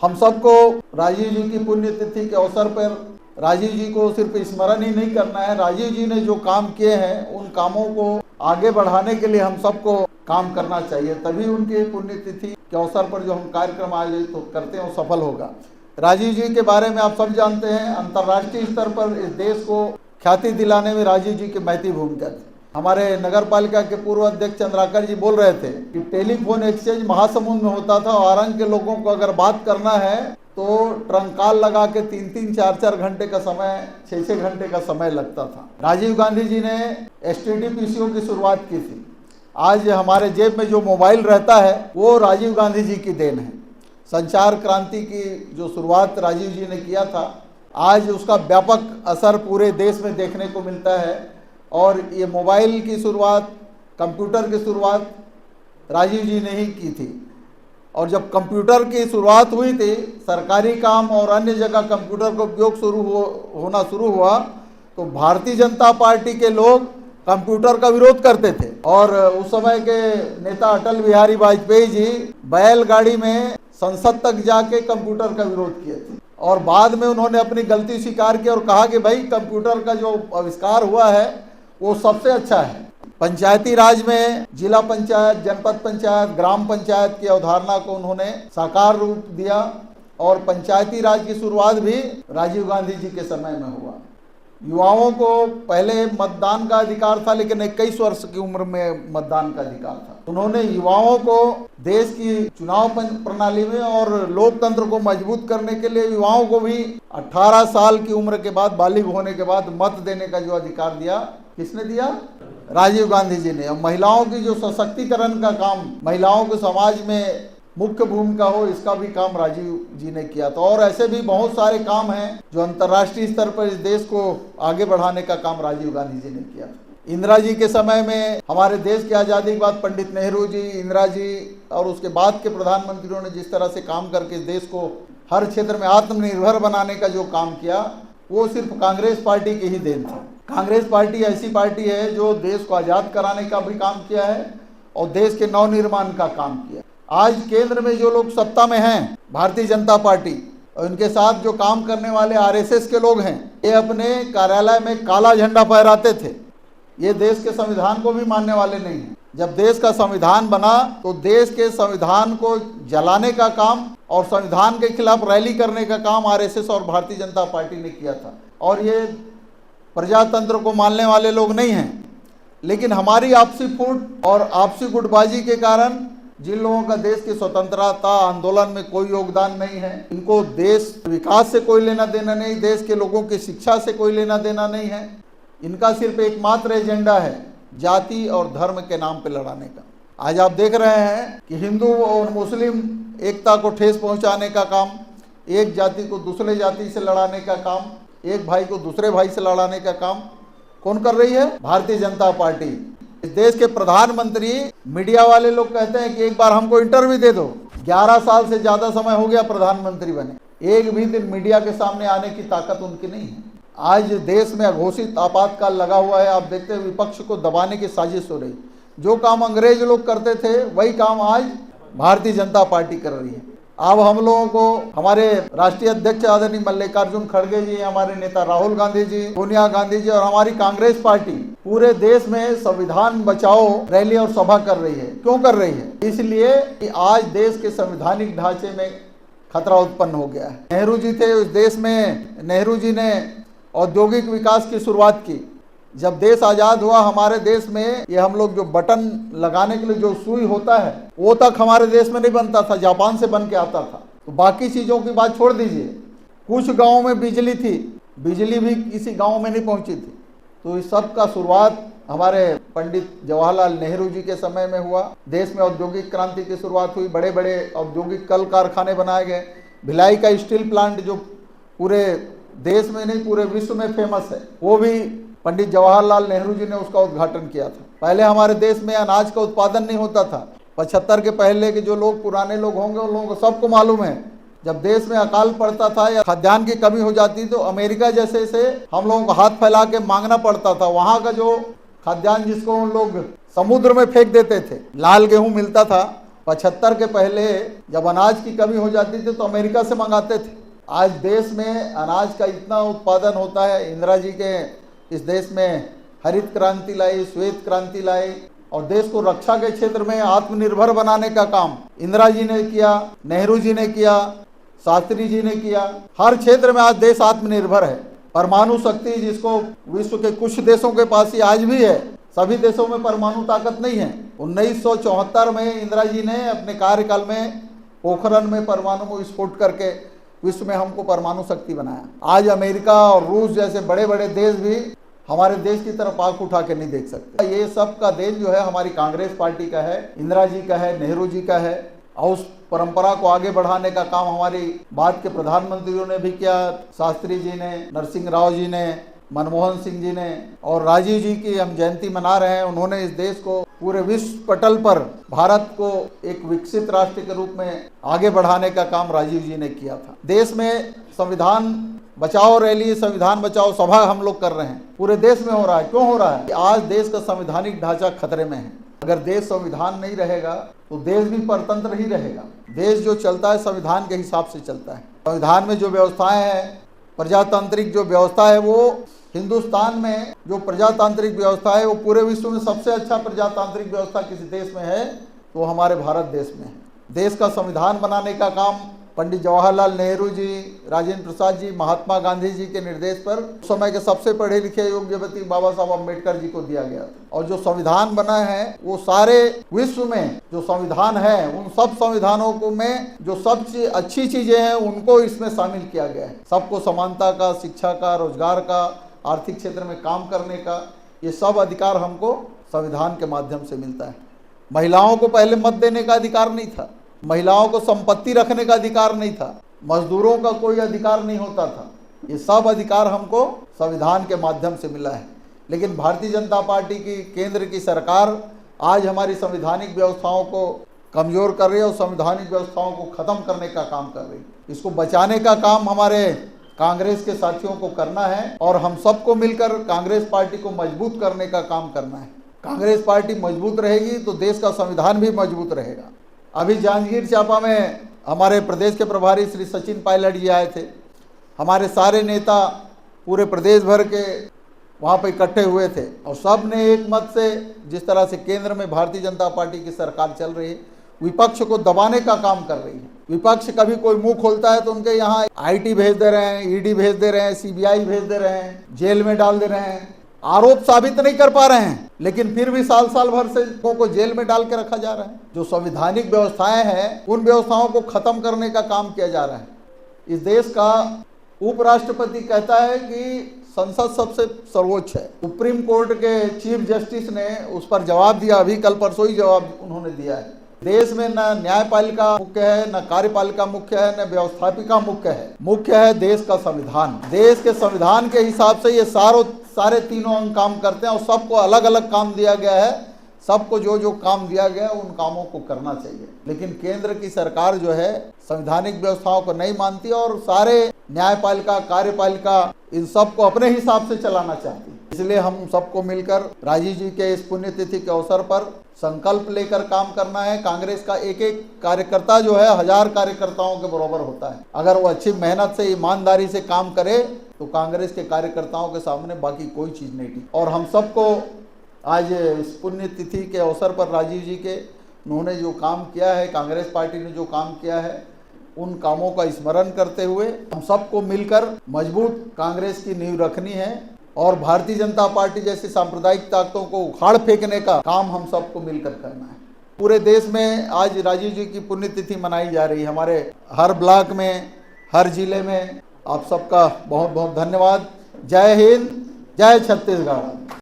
हम सबको राजीव जी की पुण्यतिथि के अवसर पर राजीव जी को सिर्फ स्मरण ही नहीं करना है, राजीव जी ने जो काम किए हैं उन कामों को आगे बढ़ाने के लिए हम सबको काम करना चाहिए, तभी उनकी पुण्यतिथि के अवसर पर जो हम कार्यक्रम आयोजित करते हैं वो सफल होगा। राजीव जी के बारे में आप सब जानते हैं, अंतर्राष्ट्रीय स्तर पर इस देश को ख्याति दिलाने में राजीव जी की महती भूमिका थी। हमारे नगर पालिका के पूर्व अध्यक्ष चंद्राकर जी बोल रहे थे कि टेलीफोन एक्सचेंज महासमुंद में होता था, और के लोगों को अगर बात करना है तो ट्रंक कॉल लगा के 3-3, 4-4 घंटे का समय, 6-6 घंटे का समय लगता था। राजीव गांधी जी ने एसटीडी पीसीओ की शुरुआत की थी। आज हमारे जेब में जो मोबाइल रहता है वो राजीव गांधी जी की देन है। संचार क्रांति की जो शुरुआत राजीव जी ने किया था, आज उसका व्यापक असर पूरे देश में देखने को मिलता है। और ये मोबाइल की शुरुआत, कंप्यूटर की शुरुआत राजीव जी ने ही की थी। और जब कंप्यूटर की शुरुआत हुई थी, सरकारी काम और अन्य जगह कंप्यूटर का उपयोग होना शुरू हुआ, तो भारतीय जनता पार्टी के लोग कंप्यूटर का विरोध करते थे। और उस समय के नेता अटल बिहारी वाजपेयी जी बैलगाड़ी में संसद तक जाके कंप्यूटर का विरोध किए थे, और बाद में उन्होंने अपनी गलती स्वीकार की और कहा कि भाई कंप्यूटर का जो आविष्कार हुआ है वो सबसे अच्छा है। पंचायती राज में जिला पंचायत, जनपद पंचायत, ग्राम पंचायत की अवधारणा को उन्होंने साकार रूप दिया, और पंचायती राज की शुरुआत भी राजीव गांधी जी के समय में हुआ। युवाओं को पहले मतदान का अधिकार था, लेकिन 21 वर्ष की उम्र में मतदान का अधिकार था। उन्होंने युवाओं को देश की चुनाव प्रणाली में और लोकतंत्र को मजबूत करने के लिए युवाओं को भी 18 साल की उम्र के बाद, बालिग होने के बाद मत देने का जो अधिकार दिया, किसने दिया? राजीव गांधी जी ने। और महिलाओं की जो सशक्तिकरण का काम, महिलाओं को समाज में मुख्य भूमिका हो, इसका भी काम राजीव जी ने किया था। और ऐसे भी बहुत सारे काम हैं जो अंतर्राष्ट्रीय स्तर पर इस देश को आगे बढ़ाने का काम राजीव गांधी जी ने किया था। इंदिरा जी के समय में, हमारे देश की आज़ादी के बाद पंडित नेहरू जी, इंदिरा जी और उसके बाद के प्रधानमंत्रियों ने जिस तरह से काम करके इस देश को हर क्षेत्र में आत्मनिर्भर बनाने का जो काम किया, वो सिर्फ कांग्रेस पार्टी की ही देन था। कांग्रेस पार्टी ऐसी पार्टी है जो देश को आज़ाद कराने का भी काम किया है और देश के नवनिर्माण का काम किया। आज केंद्र में जो लोग सत्ता में हैं, भारतीय जनता पार्टी, और इनके साथ जो काम करने वाले आरएसएस के लोग हैं, ये अपने कार्यालय में काला झंडा फहराते थे। ये देश के संविधान को भी मानने वाले नहीं हैं। जब देश का संविधान बना तो देश के संविधान को जलाने का काम और संविधान के खिलाफ रैली करने का काम आरएसएस और भारतीय जनता पार्टी ने किया था। और ये प्रजातंत्र को मानने वाले लोग नहीं हैं। लेकिन हमारी आपसी फूट और आपसी गुटबाजी के कारण जिन लोगों का देश की स्वतंत्रता आंदोलन में कोई योगदान नहीं है, इनको देश विकास से कोई लेना देना नहीं, देश के लोगों की शिक्षा से कोई लेना देना नहीं है, इनका सिर्फ एकमात्र एजेंडा है जाति और धर्म के नाम पे लड़ाने का। आज आप देख रहे हैं कि हिंदू और मुस्लिम एकता को ठेस पहुंचाने का काम, एक जाति को दूसरे जाति से लड़ाने का काम, एक भाई को दूसरे भाई से लड़ाने का काम कौन कर रही है? भारतीय जनता पार्टी। इस देश के प्रधानमंत्री, मीडिया वाले लोग कहते हैं कि एक बार हमको इंटरव्यू दे दो। 11 साल से ज्यादा समय हो गया प्रधानमंत्री बने, एक भी दिन मीडिया के सामने आने की ताकत उनकी नहीं है। आज देश में अघोषित आपातकाल लगा हुआ है। आप देखते हैं विपक्ष को दबाने की साजिश हो रही। जो काम अंग्रेज लोग करते थे वही काम आज भारतीय जनता पार्टी कर रही है। अब हम लोगों को हमारे राष्ट्रीय अध्यक्ष आदरणीय मल्लिकार्जुन खड़गे जी, हमारे नेता राहुल गांधी जी, सोनिया गांधी जी और हमारी कांग्रेस पार्टी पूरे देश में संविधान बचाओ रैली और सभा कर रही है। क्यों कर रही है? इसलिए कि आज देश के संवैधानिक ढांचे में खतरा उत्पन्न हो गया है। नेहरू जी थे उस देश में, नेहरू जी ने औद्योगिक विकास की शुरुआत की। जब देश आज़ाद हुआ हमारे देश में, ये हम लोग जो बटन लगाने के लिए जो सुई होता है वो तक हमारे देश में नहीं बनता था, जापान से बन के आता था। तो बाकी चीज़ों की बात छोड़ दीजिए, कुछ गाँव में बिजली थी, बिजली भी किसी गाँव में नहीं पहुँची थी। तो इस सब का शुरुआत हमारे पंडित जवाहरलाल नेहरू जी के समय में हुआ। देश में औद्योगिक क्रांति की शुरुआत हुई, बड़े बड़े औद्योगिक कल कारखाने बनाए गए। भिलाई का स्टील प्लांट जो पूरे देश में नहीं पूरे विश्व में फेमस है, वो भी पंडित जवाहरलाल नेहरू जी ने उसका उद्घाटन किया था। पहले हमारे देश में अनाज का उत्पादन नहीं होता था। 75 के पहले के जो लोग पुराने लोग होंगे उन लोगों को सबको मालूम है, जब देश में अकाल पड़ता था या खाद्यान्न की कमी हो जाती तो अमेरिका जैसे से हम लोगों को हाथ फैला के मांगना पड़ता था। वहाँ का जो खाद्यान्न जिसको उन लोग समुद्र में फेंक देते थे, लाल गेहूँ मिलता था 75 के पहले जब अनाज की कमी हो जाती थी तो अमेरिका से मंगाते थे। आज देश में अनाज का इतना उत्पादन होता है। इंदिरा जी के इस देश में हरित क्रांति लाई, श्वेत क्रांति लाई और देश को रक्षा के क्षेत्र में आत्मनिर्भर बनाने का काम इंदिरा जी ने किया, नेहरू जी ने किया, शास्त्री जी ने किया। हर क्षेत्र में आज देश आत्मनिर्भर है। परमाणु शक्ति जिसको विश्व के कुछ देशों के पास ही आज भी है, सभी देशों में परमाणु ताकत नहीं है। 1974 में इंदिरा जी ने अपने कार्यकाल में पोखरण में परमाणु विस्फोट करके विश्व में हमको परमाणु शक्ति बनाया। आज अमेरिका और रूस जैसे बड़े बड़े देश भी हमारे देश की तरफ आंख उठा के नहीं देख सकते। ये सब का देन जो है हमारी कांग्रेस पार्टी का है, इंदिरा जी का है, नेहरू जी का है। और उस परंपरा को आगे बढ़ाने का काम हमारी बाद के प्रधानमंत्रियों ने भी किया। शास्त्री जी ने, नरसिंह राव जी ने, मनमोहन सिंह जी ने और राजीव जी की हम जयंती मना रहे हैं। उन्होंने इस देश को पूरे विश्व पटल पर भारत को एक विकसित राष्ट्र के रूप में आगे बढ़ाने का काम राजीव जी ने किया था। देश में संविधान बचाओ रैली, संविधान बचाओ सभा हम लोग कर रहे हैं, पूरे देश में हो रहा है। क्यों हो रहा है? आज देश का संवैधानिक ढांचा खतरे में है। अगर देश संविधान नहीं रहेगा तो देश भी परतंत्र ही रहेगा। देश जो चलता है संविधान के हिसाब से चलता है। संविधान में जो व्यवस्थाएं हैं, प्रजातांत्रिक जो व्यवस्था है, वो हिंदुस्तान में जो प्रजातांत्रिक व्यवस्था है वो पूरे विश्व में सबसे अच्छा प्रजातांत्रिक व्यवस्था किसी देश में है तो हमारे भारत देश में है। देश का संविधान बनाने का काम पंडित जवाहरलाल नेहरू जी, राजेंद्र प्रसाद जी, महात्मा गांधी जी के निर्देश पर उस समय के सबसे पढ़े लिखे योग्य व्यक्ति बाबा साहब अम्बेडकर जी को दिया गया था। और जो संविधान बना है वो सारे विश्व में जो संविधान है उन सब संविधानों को में जो सबसे अच्छी चीजें हैं उनको इसमें शामिल किया गया है। सबको समानता का, शिक्षा का, रोजगार का, आर्थिक क्षेत्र में काम करने का, ये सब अधिकार हमको संविधान के माध्यम से मिलता है। महिलाओं को पहले मत देने का अधिकार नहीं था, महिलाओं को संपत्ति रखने का अधिकार नहीं था, मजदूरों का कोई अधिकार नहीं होता था। ये सब अधिकार हमको संविधान के माध्यम से मिला है। लेकिन भारतीय जनता पार्टी की केंद्र की सरकार आज हमारी संवैधानिक व्यवस्थाओं को कमजोर कर रही है और संवैधानिक व्यवस्थाओं को खत्म करने का काम कर रही है। इसको बचाने का काम हमारे कांग्रेस के साथियों को करना है और हम सबको मिलकर कांग्रेस पार्टी को मजबूत करने का काम करना है। कांग्रेस पार्टी मजबूत रहेगी तो देश का संविधान भी मजबूत रहेगा। अभी जांजगीर चांपा में हमारे प्रदेश के प्रभारी श्री सचिन पायलट जी आए थे। हमारे सारे नेता पूरे प्रदेश भर के वहाँ पर इकट्ठे हुए थे और सब ने एक मत से, जिस तरह से केंद्र में भारतीय जनता पार्टी की सरकार चल रही है, विपक्ष को दबाने का काम कर रही है। विपक्ष कभी कोई मुंह खोलता है तो उनके यहाँ आईटी भेज दे रहे हैं, ईडी भेज दे रहे हैं, सीबीआई भेज दे रहे हैं, जेल में डाल दे रहे हैं। आरोप साबित नहीं कर पा रहे हैं लेकिन फिर भी साल साल भर से को जेल में डाल के रखा जा रहा है। जो संवैधानिक व्यवस्थाएं हैं उन व्यवस्थाओं को खत्म करने का काम किया जा रहा है। इस देश का उपराष्ट्रपति कहता है कि संसद सबसे सर्वोच्च है। सुप्रीम कोर्ट के चीफ जस्टिस ने उस पर जवाब दिया, अभी कल परसों ही जवाब उन्होंने दिया है। देश में न न्यायपालिका मुख्य है, न कार्यपालिका मुख्य है, न व्यवस्थापिका मुख्य है। मुख्य है देश का संविधान। देश के संविधान के हिसाब से ये सारे तीनों अंग काम करते हैं और सबको अलग अलग काम दिया गया है। सबको जो जो काम दिया गया है उन कामों को करना चाहिए। लेकिन केंद्र की सरकार जो है संवैधानिक व्यवस्थाओं को नहीं मानती और सारे न्यायपालिका, कार्यपालिका इन सबको अपने हिसाब से चलाना चाहती है। इसलिए हम सबको मिलकर राजीव जी के इस पुण्यतिथि के अवसर पर संकल्प लेकर काम करना है। कांग्रेस का एक एक कार्यकर्ता जो है 1000 कार्यकर्ताओं के बराबर होता है। अगर वो अच्छी मेहनत से, ईमानदारी से काम करे तो कांग्रेस के कार्यकर्ताओं के सामने बाकी कोई चीज़ नहीं थी। और हम सबको आज इस पुण्यतिथि के अवसर पर राजीव जी के उन्होंने जो काम किया है, कांग्रेस पार्टी ने जो काम किया है, उन कामों का स्मरण करते हुए हम सबको मिलकर मजबूत कांग्रेस की नींव रखनी है और भारतीय जनता पार्टी जैसी सांप्रदायिक ताकतों को उखाड़ फेंकने का काम हम सबको मिलकर करना है। पूरे देश में आज राजीव जी की पुण्यतिथि मनाई जा रही है। हमारे हर ब्लॉक में, हर जिले में आप सबका बहुत बहुत धन्यवाद। जय हिंद, जय छत्तीसगढ़।